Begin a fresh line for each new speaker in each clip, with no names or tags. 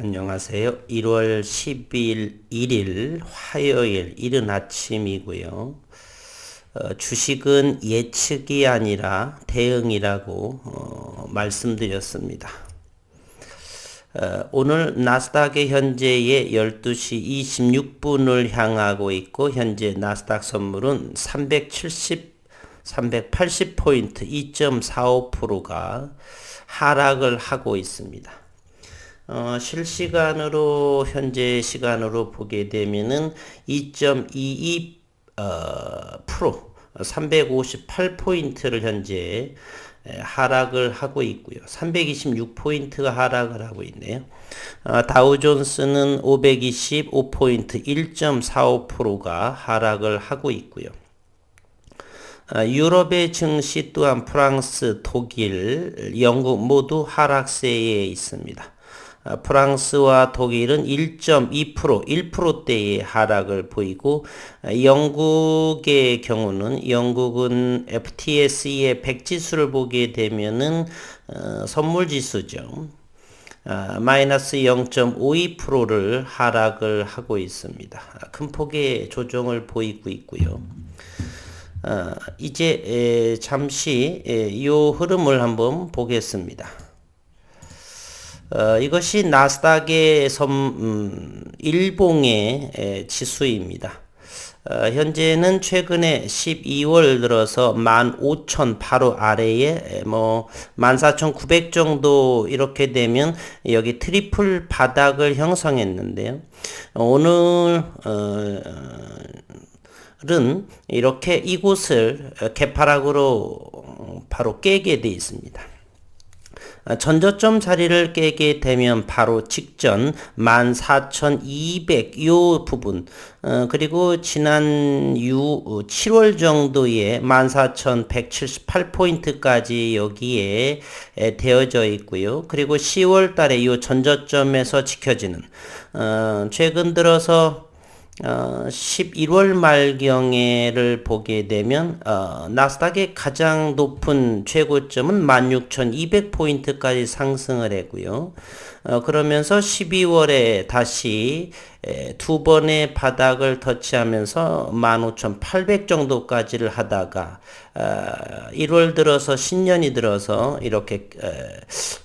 안녕하세요. 1월 12일 1일 화요일 이른 아침이고요. 주식은 예측이 아니라 대응이라고 말씀드렸습니다. 오늘 나스닥의 현재의 12시 26분을 향하고 있고 현재 나스닥 선물은 380포인트 2.45%가 하락을 하고 있습니다. 실시간으로 현재 시간으로 보게 되면은 2.22% 358포인트를 현재 하락을 하고 있고요. 326포인트가 하락을 하고 있네요. 다우존스는 525포인트 1.45%가 하락을 하고 있고요. 유럽의 증시 또한 프랑스, 독일, 영국 모두 하락세에 있습니다. 프랑스와 독일은 1.2%, 1%대의 하락을 보이고 영국의 경우는 영국은 FTSE의 100지수를 보게 되면은 선물지수죠. 마이너스 0.52%를 하락을 하고 있습니다. 큰 폭의 조정을 보이고 있고요. 이제 잠시 이 흐름을 한번 보겠습니다. 이것이 나스닥의 일봉의 지수입니다. 현재는 최근에 12월 들어서 15,000 바로 아래에 14,900 정도 이렇게 되면 여기 트리플 바닥을 형성했는데요. 오늘은 이렇게 이곳을 개파락으로 바로 깨게 되어 있습니다. 전저점 자리를 깨게 되면 바로 직전 14,200 요 부분 그리고 지난 7월 정도에 14,178포인트까지 여기에 되어져 있고요. 그리고 10월 달에 요 전저점에서 지켜지는 최근 들어서 11월 말경에를 보게 되면 나스닥의 가장 높은 최고점은 16,200포인트까지 상승을 했고요. 그러면서 12월에 다시 두 번의 바닥을 터치하면서 15,800 정도까지를 하다가 1월 들어서 신년이 들어서 이렇게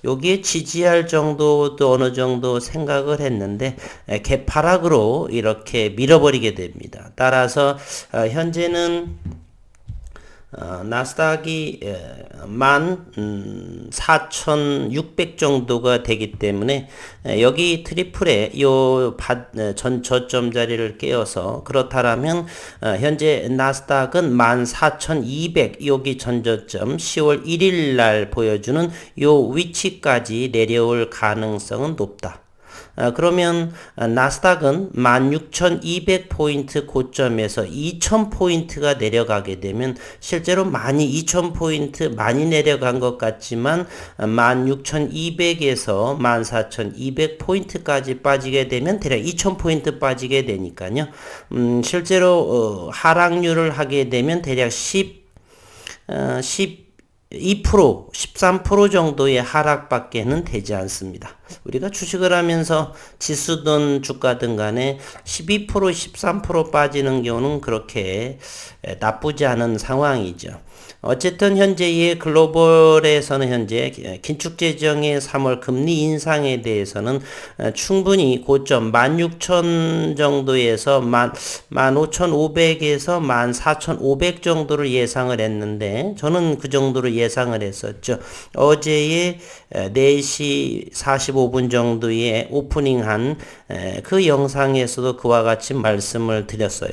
여기에 지지할 정도도 어느 정도 생각을 했는데 개파락으로 이렇게 밀어버리게 됩니다. 따라서 현재는 나스닥이 14,600 정도가 되기 때문에 여기 트리플에 요 저점 자리를 깨어서 그렇다면 현재 나스닥은 14,200 여기 전저점 10월 1일 날 보여주는 요 위치까지 내려올 가능성은 높다. 그러면 나스닥은 16,200포인트 고점에서 2,000포인트가 내려가게 되면 실제로 12,000포인트 많이 내려간 것 같지만 16,200에서 14,200포인트까지 빠지게 되면 대략 2,000포인트 빠지게 되니까요. 실제로 하락률을 하게 되면 대략 2%, 13% 정도의 하락밖에는 되지 않습니다. 우리가 주식을 하면서 지수든 주가든 간에 12%, 13% 빠지는 경우는 그렇게 나쁘지 않은 상황이죠. 어쨌든 현재의 글로벌에서는 현재 긴축 재정의 3월 금리 인상에 대해서는 충분히 고점 16,000 정도에서 15,500에서 14,500 정도를 예상을 했는데 저는 그 정도로 예상을 했었죠. 어제의 4시 45분 정도에 오프닝한 그 영상에서도 그와 같이 말씀을 드렸어요.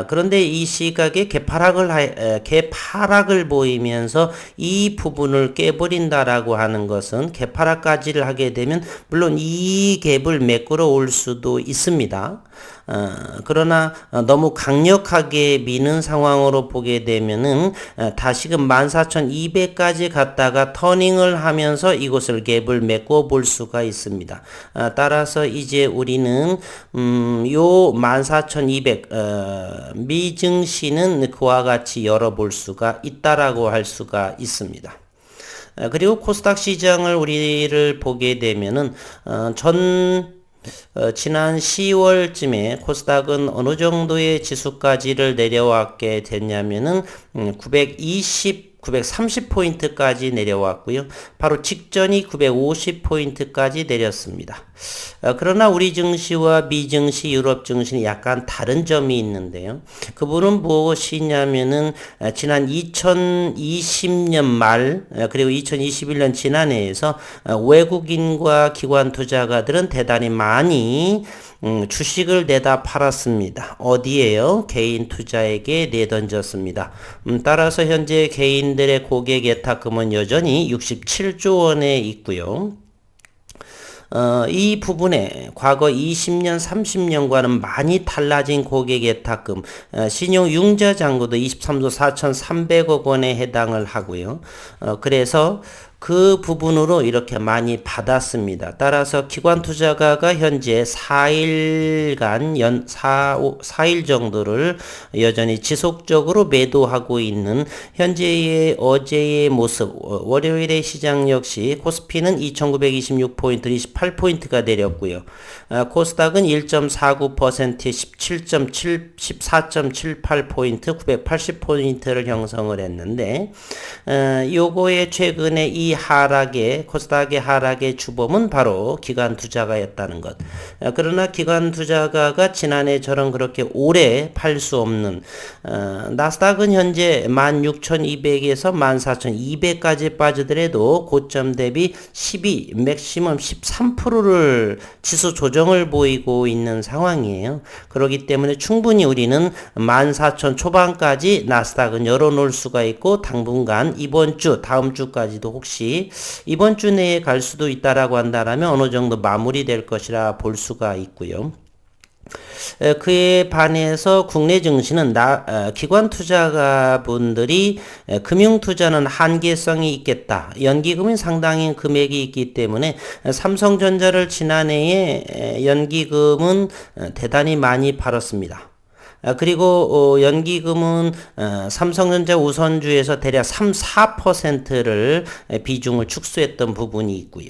그런데 이 시각에 개파락을 보이면서 이 부분을 깨버린다라고 하는 것은 개파락까지를 하게 되면 물론 이 갭을 메꾸러 올 수도 있습니다. 그러나 너무 강력하게 미는 상황으로 보게 되면은 다시금 14,200까지 갔다가 터닝을 하면서 이곳을 갭을 메꿔 볼 수가 있습니다. 따라서 이제 우리는 요 14,200 미증시는 그와 같이 열어볼 수가 있다라고 할 수가 있습니다. 그리고 코스닥 시장을 우리를 보게 되면은 지난 10월쯤에 코스닥은 어느 정도의 지수까지를 내려왔게 됐냐면은 930포인트까지 내려왔고요. 바로 직전이 950포인트까지 내렸습니다. 그러나 우리 증시와 미증시, 유럽 증시는 약간 다른 점이 있는데요. 그분은 무엇이냐면은 지난 2020년 말 그리고 2021년 지난해에서 외국인과 기관 투자가들은 대단히 많이 주식을 내다 팔았습니다. 어디에요? 개인 투자에게 내던졌습니다. 따라서 현재 개인들의 고객 예탁금은 여전히 67조 원에 있고요. 이 부분에 과거 20년, 30년과는 많이 달라진 고객 예탁금, 신용 융자 잔고도 23조 4,300억 원에 해당을 하고요. 그래서 그 부분으로 이렇게 많이 받았습니다. 따라서 기관 투자가가 현재 4일간 4일 정도를 여전히 지속적으로 매도하고 있는 현재의 어제의 모습, 월요일의 시장 역시 코스피는 2926포인트 28포인트가 내렸고요. 코스닥은 1.49% 14.78포인트 980포인트를 형성을 했는데 요거의 최근에 이 코스닥의 하락의 주범은 바로 기관 투자가였다는 것. 그러나 기관 투자가가 지난해처럼 그렇게 오래 팔 수 없는 나스닥은 현재 16,200에서 14,200까지 빠지더라도 고점 대비 12, 맥시멈 13%를 지수 조정을 보이고 있는 상황이에요. 그렇기 때문에 충분히 우리는 14,000 초반까지 나스닥은 열어놓을 수가 있고 당분간 이번 주, 다음 주까지도 혹시 이번 주 내에 갈 수도 있다라고 한다라면 어느 정도 마무리될 것이라 볼 수가 있고요. 그에 반해서 국내 증시는 기관 투자가분들이 금융 투자는 한계성이 있겠다. 연기금이 상당히 금액이 있기 때문에 삼성전자를 지난해에 연기금은 대단히 많이 팔았습니다. 그리고 연기금은 삼성전자 우선주에서 대략 4%를 비중을 축소했던 부분이 있고요.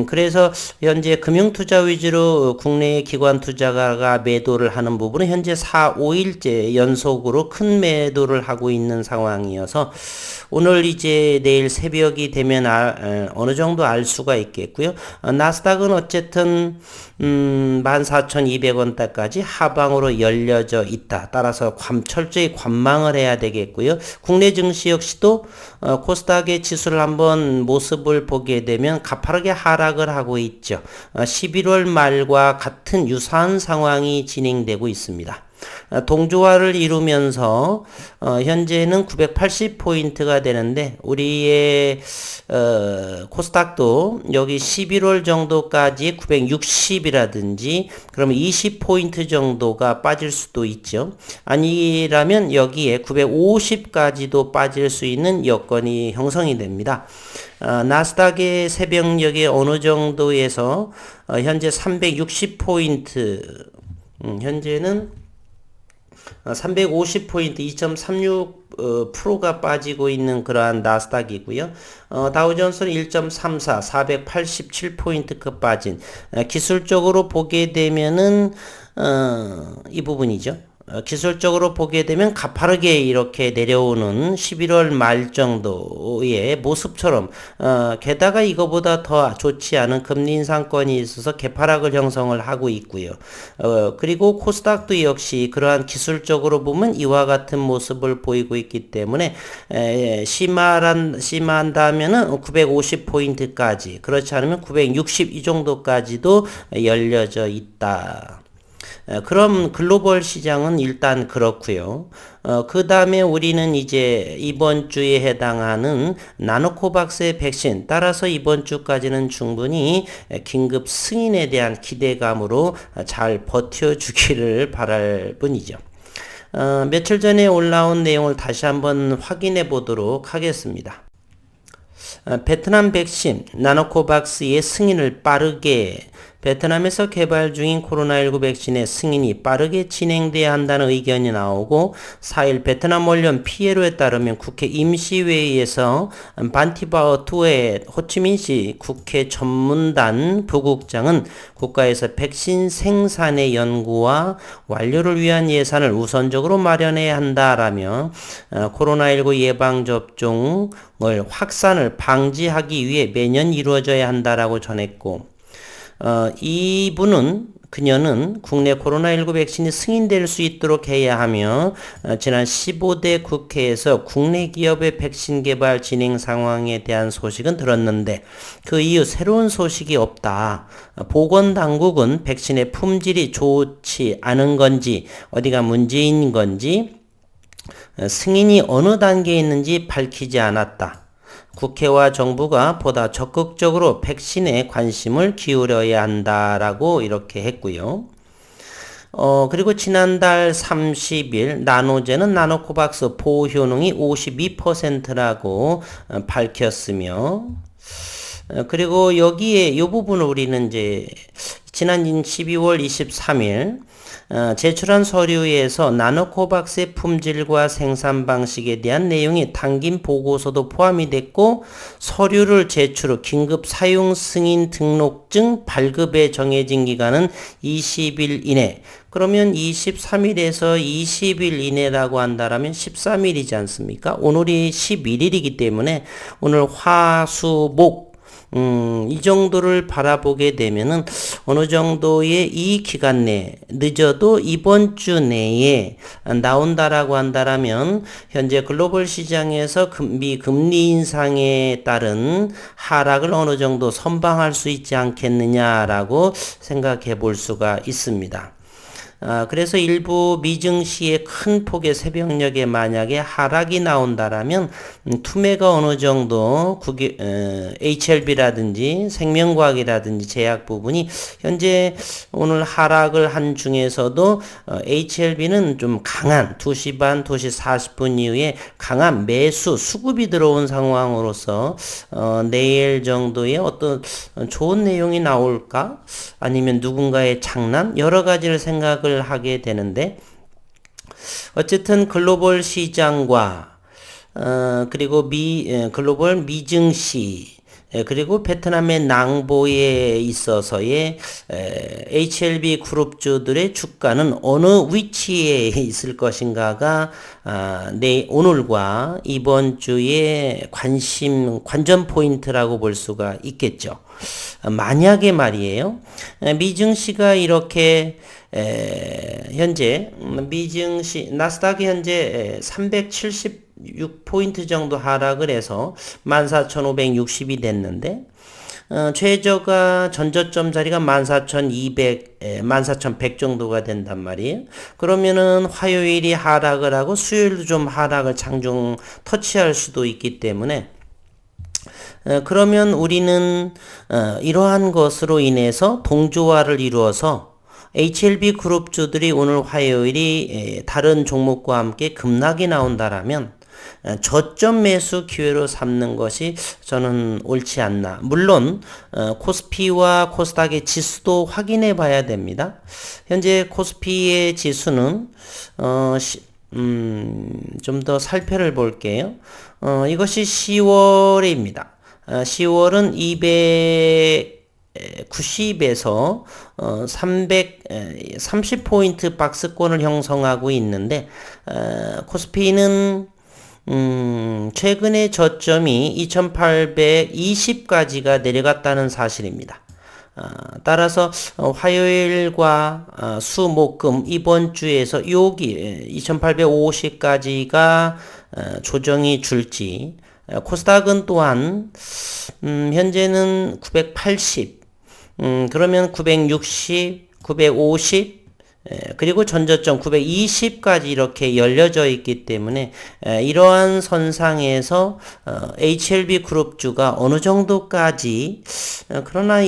그래서 현재 금융투자 위주로 국내의 기관 투자가가 매도를 하는 부분은 현재 4, 5일째 연속으로 큰 매도를 하고 있는 상황이어서 오늘 이제 내일 새벽이 되면 어느 정도 알 수가 있겠고요. 나스닥은 어쨌든 14,200원대까지 하방으로 열려져 있다. 따라서 철저히 관망을 해야 되겠고요. 국내 증시 역시도 코스닥의 지수를 한번 모습을 보게 되면 가파르게 하락을 하고 있죠. 11월 말과 같은 유사한 상황이 진행되고 있습니다. 동조화를 이루면서 현재는 980포인트가 되는데 우리의 코스닥도 여기 11월 정도까지 960이라든지 그러면 20포인트 정도가 빠질 수도 있죠. 아니라면 여기에 950까지도 빠질 수 있는 여건이 형성이 됩니다. 나스닥의 새벽녘에 어느 정도에서 현재 360포인트 현재는 350포인트 2.36%가 빠지고 있는 그러한 나스닥이고요. 다우존스는 1.34 487포인트급 빠진 기술적으로 보게 되면은 이 부분이죠. 기술적으로 보게 되면 가파르게 이렇게 내려오는 11월 말 정도의 모습처럼 게다가 이거보다 더 좋지 않은 금리 인상권이 있어서 개파락을 형성을 하고 있고요. 그리고 코스닥도 역시 그러한 기술적으로 보면 이와 같은 모습을 보이고 있기 때문에 심한다면은 950포인트까지 그렇지 않으면 960 이 정도까지도 열려져 있다. 그럼 글로벌 시장은 일단 그렇고요. 그 다음에 우리는 이제 이번 주에 해당하는 나노코박스의 백신 따라서 이번 주까지는 충분히 긴급 승인에 대한 기대감으로 잘 버텨주기를 바랄 뿐이죠. 며칠 전에 올라온 내용을 다시 한번 확인해 보도록 하겠습니다. 베트남 백신 나노코박스의 승인을 빠르게 베트남에서 개발 중인 코로나19 백신의 승인이 빠르게 진행돼야 한다는 의견이 나오고 4일 베트남 언론 피에로에 따르면 국회 임시회의에서 반티바오 투에 호치민시 국회 전문단 부국장은 국가에서 백신 생산의 연구와 완료를 위한 예산을 우선적으로 마련해야 한다라며 코로나19 예방접종을 확산을 방지하기 위해 매년 이루어져야 한다라고 전했고 그녀는 국내 코로나19 백신이 승인될 수 있도록 해야 하며 지난 15대 국회에서 국내 기업의 백신 개발 진행 상황에 대한 소식은 들었는데 그 이후 새로운 소식이 없다. 보건당국은 백신의 품질이 좋지 않은 건지 어디가 문제인 건지 승인이 어느 단계에 있는지 밝히지 않았다. 국회와 정부가 보다 적극적으로 백신에 관심을 기울여야 한다라고 이렇게 했고요. 그리고 지난달 30일 나노제는 나노코박스 보호 효능이 52%라고 밝혔으며 그리고 여기에 이 부분을 우리는 이제 지난 12월 23일 제출한 서류에서 나노코박스의 품질과 생산 방식에 대한 내용이 담긴 보고서도 포함이 됐고 서류를 제출 후 긴급 사용 승인 등록증 발급에 정해진 기간은 20일 이내. 그러면 23일에서 20일 이내라고 한다면 13일이지 않습니까? 오늘이 11일이기 때문에 오늘 화, 수, 목 이 정도를 바라보게 되면은 어느 정도의 이 기간 내 늦어도 이번 주 내에 나온다라고 한다라면 현재 글로벌 시장에서 미 금리 인상에 따른 하락을 어느 정도 선방할 수 있지 않겠느냐라고 생각해 볼 수가 있습니다. 그래서 일부 미증시의 큰 폭의 새벽녘에 만약에 하락이 나온다라면 투매가 어느 정도 HLB라든지 생명과학이라든지 제약 부분이 현재 오늘 하락을 한 중에서도 HLB는 좀 강한 2시 반, 2시 40분 이후에 강한 매수 수급이 들어온 상황으로서 내일 정도의 어떤 좋은 내용이 나올까? 아니면 누군가의 장난? 여러 가지를 생각을 하게 되는데 어쨌든 글로벌 시장과 그리고 글로벌 미증시 그리고 베트남의 낭보에 있어서의 HLB 그룹주들의 주가는 어느 위치에 있을 것인가가 오늘과 이번 주의 관전 포인트라고 볼 수가 있겠죠. 만약에 말이에요. 미증시가 이렇게 현재 미증시 나스닥이 현재 376포인트 정도 하락을 해서 14,560이 됐는데 최저가 전저점 자리가 14,200, 14,100 정도가 된단 말이에요. 그러면은 화요일이 하락을 하고 수요일도 좀 하락을 장중 터치할 수도 있기 때문에 그러면 우리는 이러한 것으로 인해서 동조화를 이루어서 HLB 그룹주들이 오늘 화요일이 다른 종목과 함께 급락이 나온다라면 저점 매수 기회로 삼는 것이 저는 옳지 않나. 물론 코스피와 코스닥의 지수도 확인해 봐야 됩니다. 현재 코스피의 지수는 좀 더 살펴를 볼게요. 이것이 10월입니다. 10월은 290에서 330포인트 박스권을 형성하고 있는데 코스피는 최근의 저점이 2820까지가 내려갔다는 사실입니다. 따라서 화요일과 수, 목, 금 이번 주에서 여기 2850까지가 조정이 줄지 코스닥은 또한 현재는 980 그러면 960 950 그리고 전저점 920까지 이렇게 열려져 있기 때문에 이러한 선상에서 HLB 그룹주가 어느 정도까지 그러나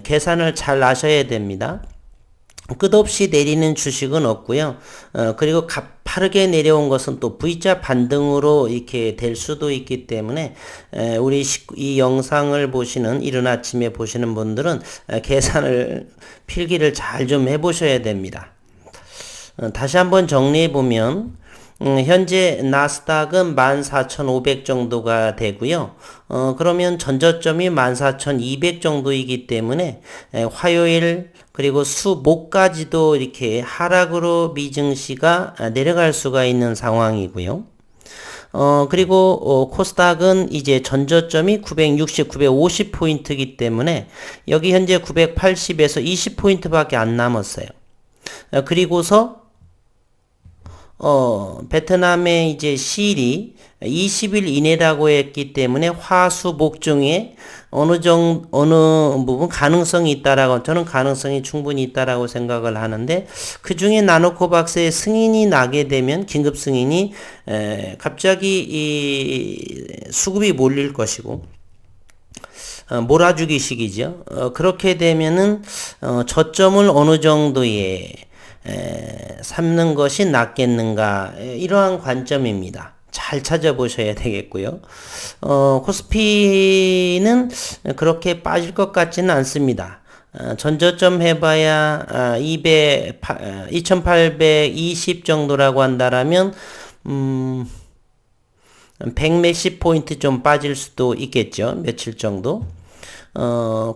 계산을 잘 하셔야 됩니다. 끝없이 내리는 주식은 없고요. 그리고 가파르게 내려온 것은 또 V자 반등으로 이렇게 될 수도 있기 때문에 이 영상을 보시는 이른 아침에 보시는 분들은 계산을 필기를 잘 좀 해보셔야 됩니다. 다시 한번 정리해 보면 현재 나스닥은 14,500 정도가 되고요. 그러면 전저점이 14,200 정도이기 때문에 화요일 그리고 목까지도 이렇게 하락으로 미증시가 내려갈 수가 있는 상황이고요. 그리고 코스닥은 이제 전저점이 960, 950포인트이기 때문에 여기 현재 980에서 20포인트밖에 안 남았어요. 그리고서 베트남의 이제 시일이 20일 이내라고 했기 때문에 화수목 중에 어느 부분 가능성이 있다라고, 저는 가능성이 충분히 있다라고 생각을 하는데, 그 중에 나노코박스의 승인이 나게 되면, 긴급 승인이, 갑자기 이 수급이 몰릴 것이고, 몰아주기식이죠. 그렇게 되면은, 저점을 어느 정도에, 삼는 것이 낫겠는가, 이러한 관점입니다. 잘 찾아보셔야 되겠고요. 코스피는 그렇게 빠질 것 같지는 않습니다. 전저점 해봐야 2820 정도라고 한다라면 100 몇십 포인트 좀 빠질 수도 있겠죠. 며칠 정도.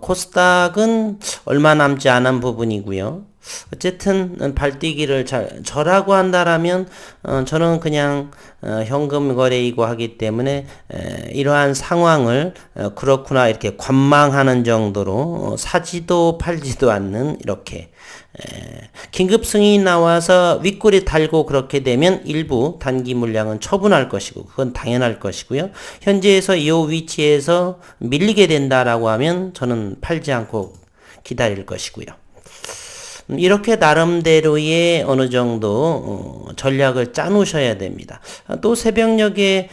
코스닥은 얼마 남지 않은 부분이고요. 어쨌든 발뛰기를 저라고 한다라면 저는 그냥 현금 거래이고 하기 때문에 이러한 상황을 그렇구나 이렇게 관망하는 정도로 사지도 팔지도 않는 이렇게 긴급 승인이 나와서 윗골이 달고 그렇게 되면 일부 단기 물량은 처분할 것이고 그건 당연할 것이고요. 현재에서 이 위치에서 밀리게 된다라고 하면 저는 팔지 않고 기다릴 것이고요. 이렇게 나름대로의 어느 정도 전략을 짜 놓으셔야 됩니다. 또 새벽녘에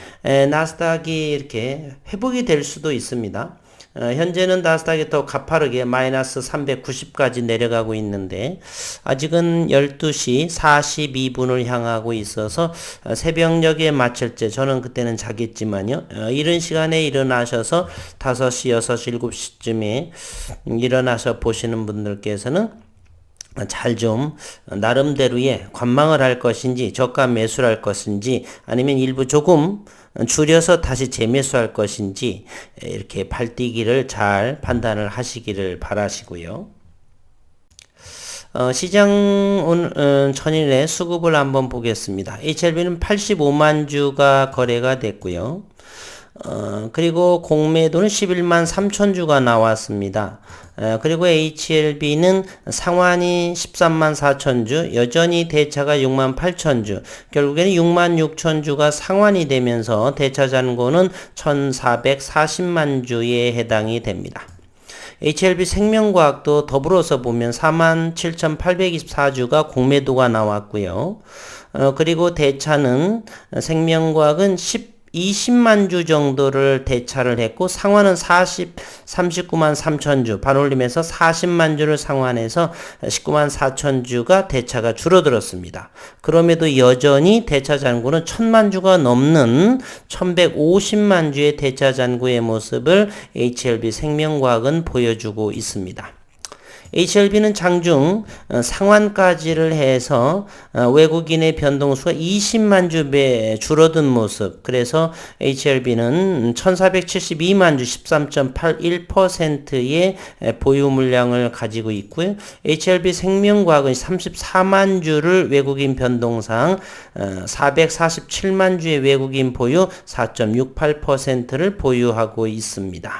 나스닥이 이렇게 회복이 될 수도 있습니다. 현재는 나스닥이 더 가파르게 마이너스 390까지 내려가고 있는데 아직은 12시 42분을 향하고 있어서 새벽녘에 맞출 때 저는 그때는 자겠지만요. 이른 시간에 일어나셔서 5시, 6시, 7시쯤에 일어나서 보시는 분들께서는 잘 좀 나름대로의 관망을 할 것인지 저가 매수를 할 것인지 아니면 일부 조금 줄여서 다시 재매수할 것인지 이렇게 발뛰기를 잘 판단을 하시기를 바라시고요. 시장 오늘 전일의 수급을 한번 보겠습니다. HLB는 85만 주가 거래가 됐고요. 그리고 공매도는 11만 3천 주가 나왔습니다. 그리고 HLB는 상환이 13만 4천 주, 여전히 대차가 6만 8천 주, 결국에는 6만 6천 주가 상환이 되면서 대차 잔고는 1440만 주에 해당이 됩니다. HLB 생명과학도 더불어서 보면 47,824주가 공매도가 나왔고요. 그리고 대차는 생명과학은 20만 주 정도를 대차를 했고 상환은 39만 3천 주 반올림해서 40만 주를 상환해서 19만 4천 주가 대차가 줄어들었습니다. 그럼에도 여전히 대차 잔고는 1000만 주가 넘는 1150만 주의 대차 잔고의 모습을 HLB 생명과학은 보여주고 있습니다. HLB는 장중 상환까지를 해서 외국인의 변동수가 20만 주 줄어든 모습. 그래서 HLB는 1472만 주 13.81%의 보유 물량을 가지고 있고요. HLB 생명과학은 34만 주를 외국인 변동상 447만 주의 외국인 보유 4.68%를 보유하고 있습니다.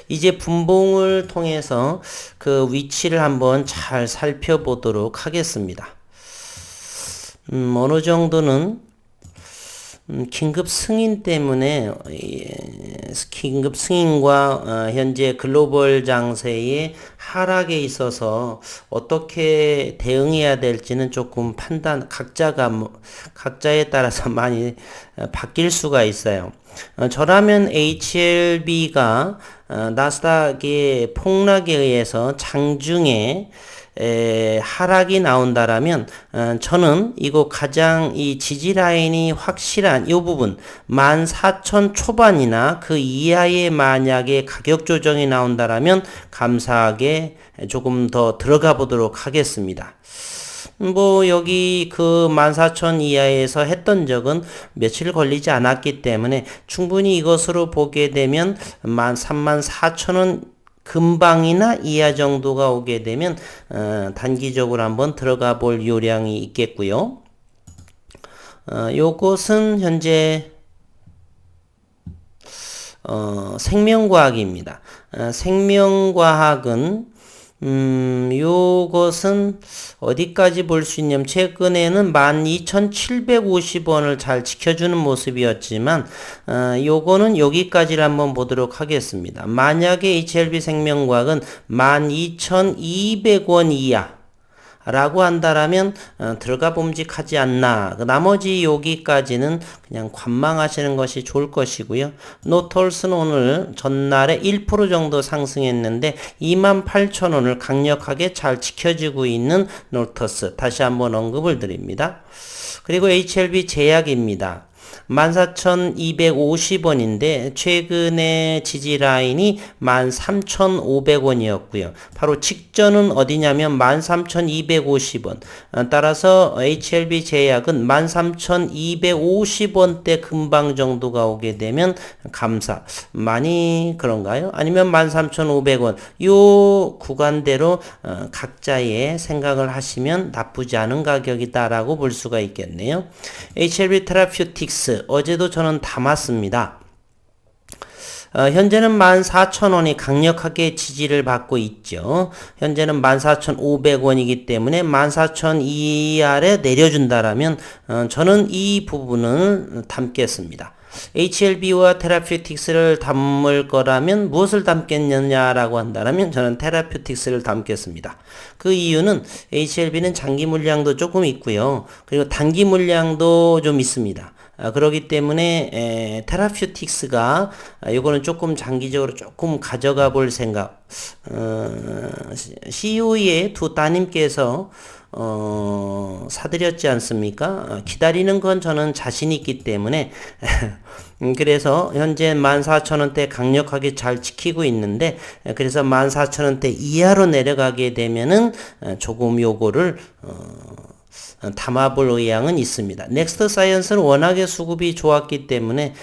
이제 분봉을 통해서 그 위치를 한번 잘 살펴보도록 하겠습니다. 어느 정도는 긴급 승인 때문에 긴급 승인과 현재 글로벌 장세의 하락에 있어서 어떻게 대응해야 될지는 조금 각자에 따라서 많이 바뀔 수가 있어요. 저라면 HLB가 나스닥의 폭락에 의해서 장중에 하락이 나온다라면 저는 이거 가장 이 지지 라인이 확실한 이 부분 14,000 초반이나 그 이하의 만약에 가격 조정이 나온다라면 감사하게 조금 더 들어가 보도록 하겠습니다. 뭐 여기 그 14,000 이하에서 했던 적은 며칠 걸리지 않았기 때문에 충분히 이것으로 보게 되면 34,000원 금방이나 이하 정도가 오게 되면 단기적으로 한번 들어가 볼 요량이 있겠고요. 요것은 현재 생명과학입니다. 생명과학은 요것은 어디까지 볼 수 있냐면 최근에는 12,750원을 잘 지켜주는 모습이었지만 요거는 여기까지를 한번 보도록 하겠습니다. 만약에 HLB 생명과학은 12,200원 이하 라고 한다라면 들어가 봄직하지 않나. 나머지 여기까지는 그냥 관망하시는 것이 좋을 것이고요. 노톨스는 오늘 전날에 1% 정도 상승했는데 28,000원을 강력하게 잘 지켜주고 있는 노톨스 다시 한번 언급을 드립니다. 그리고 HLB 제약입니다. 14,250원인데 최근에 지지 라인이 13,500원이었고요. 바로 직전은 어디냐면 13,250원. 따라서 HLB 제약은 13,250원대 근방 정도가 오게 되면 감사. 많이 그런가요? 아니면 13,500원. 요 구간대로 각자의 생각을 하시면 나쁘지 않은 가격이다라고 볼 수가 있겠네요. HLB 테라퓨틱스 어제도 저는 담았습니다. 현재는 14,000원이 강력하게 지지를 받고 있죠. 현재는 14,500원이기 때문에 14,000 이하에 내려준다라면 저는 이 부분을 담겠습니다. HLB와 테라퓨틱스를 담을 거라면 무엇을 담겠느냐라고 한다면 저는 테라퓨틱스를 담겠습니다. 그 이유는 HLB는 장기 물량도 조금 있고요. 그리고 단기 물량도 좀 있습니다. 그렇기 때문에 테라퓨틱스가 요거는 조금 장기적으로 조금 가져가 볼 생각. CEO의 두 따님께서 사드렸지 않습니까? 기다리는 건 저는 자신 있기 때문에 그래서 현재 14,000원대 강력하게 잘 지키고 있는데 그래서 14,000원대 이하로 내려가게 되면은 조금 요거를 담아볼 의향은 있습니다. 넥스트 사이언스는 워낙에 수급이 좋았기 때문에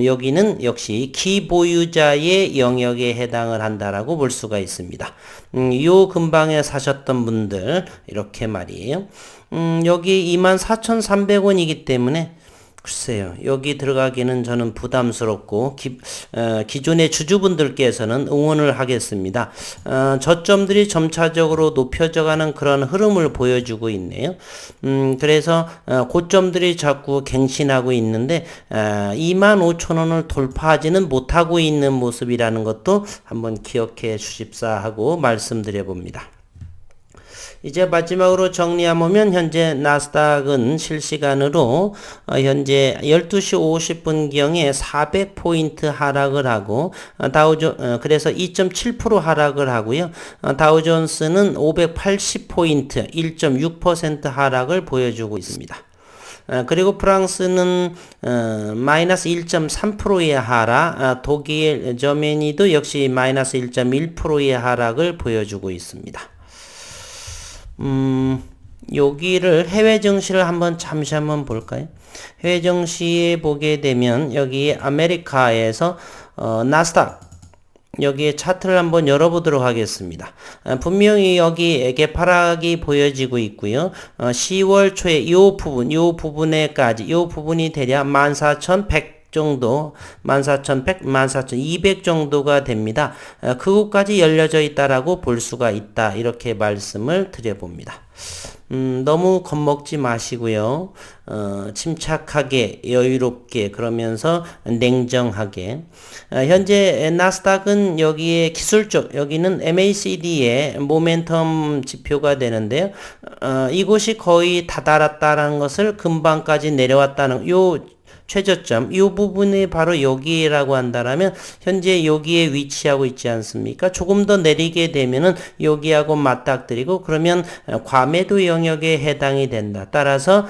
여기는 역시 기보유자의 영역에 해당을 한다라고 볼 수가 있습니다. 요 근방에 사셨던 분들 이렇게 말이에요. 여기 24,300원이기 때문에 글쎄요. 여기 들어가기는 저는 부담스럽고 기존의 주주분들께서는 응원을 하겠습니다. 저점들이 점차적으로 높여져가는 그런 흐름을 보여주고 있네요. 그래서 고점들이 자꾸 갱신하고 있는데 25,000원을 돌파하지는 못하고 있는 모습이라는 것도 한번 기억해 주십사 하고 말씀드려 봅니다. 이제 마지막으로 정리하면 현재 나스닥은 실시간으로 현재 12시 50분경에 400포인트 하락을 하고 그래서 2.7% 하락을 하고요. 다우존스는 580포인트 1.6% 하락을 보여주고 있습니다. 그리고 프랑스는 마이너스 1.3%의 하락, 독일, 저메니도 역시 마이너스 1.1%의 하락을 보여주고 있습니다. 여기를 해외 증시를 잠시 한번 볼까요? 해외 증시에 보게 되면 여기 아메리카에서 나스닥 여기에 차트를 한번 열어보도록 하겠습니다. 분명히 여기 개파락이 보여지고 있고요. 10월 초에 이 부분에까지 이 부분이 대략 14,100 정도 14,100, 14,200 정도가 됩니다. 그곳까지 열려져 있다라고 볼 수가 있다. 이렇게 말씀을 드려봅니다. 너무 겁먹지 마시고요. 침착하게 여유롭게 그러면서 냉정하게 현재 나스닥은 여기에 기술적 여기는 MACD의 모멘텀 지표가 되는데요. 이곳이 거의 다다랐다는 것을 근방까지 내려왔다는 요 최저점, 이 부분이 바로 여기라고 한다라면 현재 여기에 위치하고 있지 않습니까? 조금 더 내리게 되면은 여기하고 맞닥뜨리고 그러면 과매도 영역에 해당이 된다. 따라서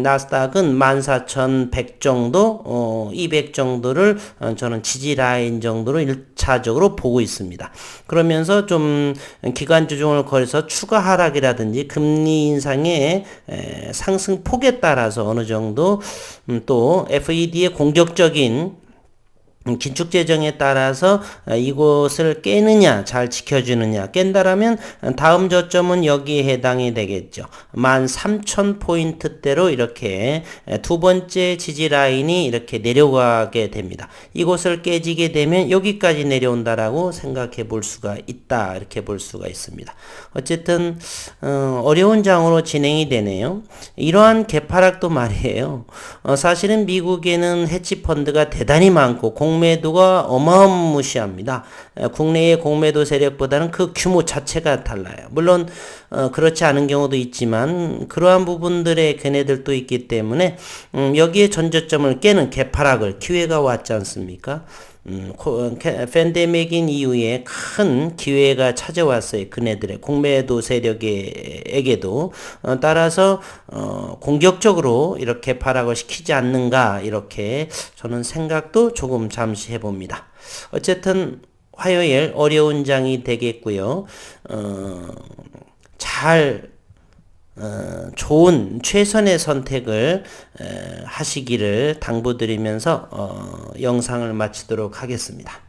나스닥은 14,100 정도, 200 정도를 저는 지지 라인 정도로 1차적으로 보고 있습니다. 그러면서 좀 기간 조정을 거해서 추가 하락이라든지 금리 인상의 상승폭에 따라서 어느 정도 또 FED의 공격적인 긴축 재정에 따라서 이곳을 깨느냐, 잘 지켜주느냐, 깬다라면 다음 저점은 여기에 해당이 되겠죠. 13,000포인트대로 이렇게 두 번째 지지 라인이 이렇게 내려가게 됩니다. 이곳을 깨지게 되면 여기까지 내려온다라고 생각해 볼 수가 있다. 이렇게 볼 수가 있습니다. 어쨌든 어려운 장으로 진행이 되네요. 이러한 개파락도 말이에요. 사실은 미국에는 해치펀드가 대단히 많고 공매도가 어마무시합니다. 국내의 공매도 세력보다는 그 규모 자체가 달라요. 물론 그렇지 않은 경우도 있지만 그러한 부분들의 걔네들도 있기 때문에 여기에 전저점을 깨는 개파락을 기회가 왔지 않습니까? 팬데믹인 이후에 큰 기회가 찾아왔어요. 그네들의 공매도 세력에게도. 따라서 공격적으로 이렇게 파락을 시키지 않는가 이렇게 저는 생각도 조금 잠시 해봅니다. 어쨌든 화요일 어려운 장이 되겠고요. 좋은 최선의 선택을 하시기를 당부드리면서 영상을 마치도록 하겠습니다.